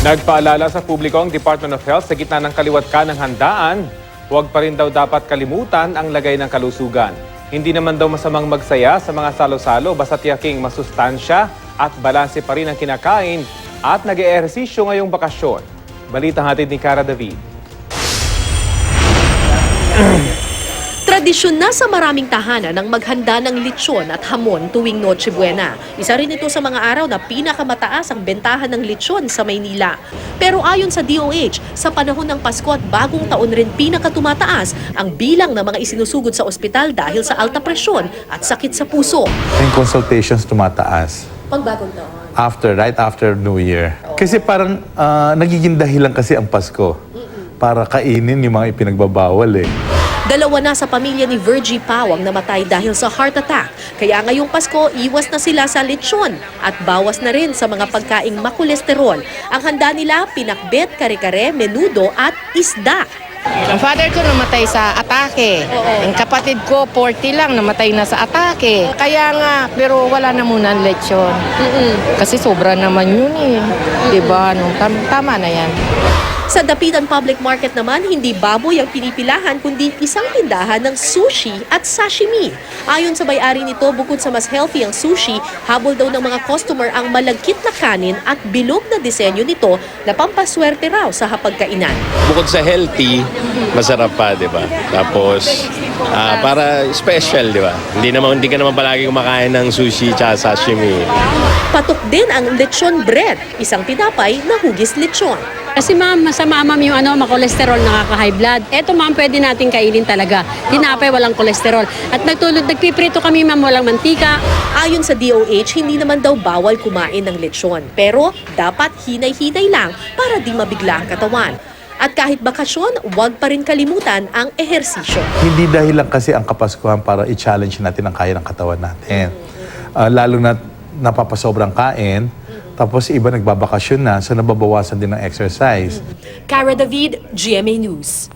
Nagpaalala sa publiko ang Department of Health sa gitna ng kaliwat ka ng handaan. Huwag pa rin daw dapat kalimutan ang lagay ng kalusugan. Hindi naman daw masamang magsaya sa mga salo-salo basta tiyaking masustansya at balanse pa rin ang kinakain at nag-eehersisyo ngayong bakasyon. Balita hatid ni Cara David. Tradisyon na sa maraming tahanan ang maghanda ng lechon at hamon tuwing Noche Buena. Isa rin ito sa mga araw na pinakamataas ang bentahan ng lechon sa Maynila. Pero ayon sa DOH, sa panahon ng Pasko at bagong taon rin pinakatumataas ang bilang ng mga isinusugod sa ospital dahil sa alta presyon at sakit sa puso. Yung consultations tumataas. Pag bagong taon? Right after New Year. Kasi parang nagiging dahilan kasi ang Pasko para kainin yung mga ipinagbabawal eh. Dalawa na sa pamilya ni Virgie Pau ang namatay dahil sa heart attack. Kaya ngayong Pasko, iwas na sila sa lechon at bawas na rin sa mga pagkaing makolesterol. Ang handa nila, pinakbet, kare-kare, menudo at isda. Ang father ko namatay sa atake. Ang kapatid ko, 40 lang, namatay na sa atake. Kaya nga, pero wala na muna ang lechon. Kasi sobra naman yun eh. Diba? Tama na yan. Sa Dapitan Public Market naman, hindi baboy ang pinipilahan kundi isang tindahan ng sushi at sashimi. Ayon sa may-ari nito, bukod sa mas healthy ang sushi, habol daw ng mga customer ang malagkit na kanin at bilog na disenyo nito na pampaswerte raw sa hapagkainan. Bukod sa healthy, masarap pa, di ba? Tapos, para special, di ba? Hindi ka naman palagi kumakain ng sushi at sashimi. Patok din ang lechon bread, isang tinapay na hugis lechon. Kasi ma'am, masama ma'am yung makolesterol, nakaka-high blood. Eto ma'am, pwede natin kainin talaga. Tinapay, walang kolesterol. At nagpiprito kami ma'am, walang mantika. Ayon sa DOH, hindi naman daw bawal kumain ng lechon. Pero dapat hinay-hinay lang para di mabigla ang katawan. At kahit bakasyon, huwag pa rin kalimutan ang ehersisyo. Hindi dahil lang kasi ang Kapaskuhan para i-challenge natin ang kaya ng katawan natin. Lalo na napapasobrang kain, tapos iba nagbabakasyon na, so nababawasan din ng exercise. Cara David, GMA News.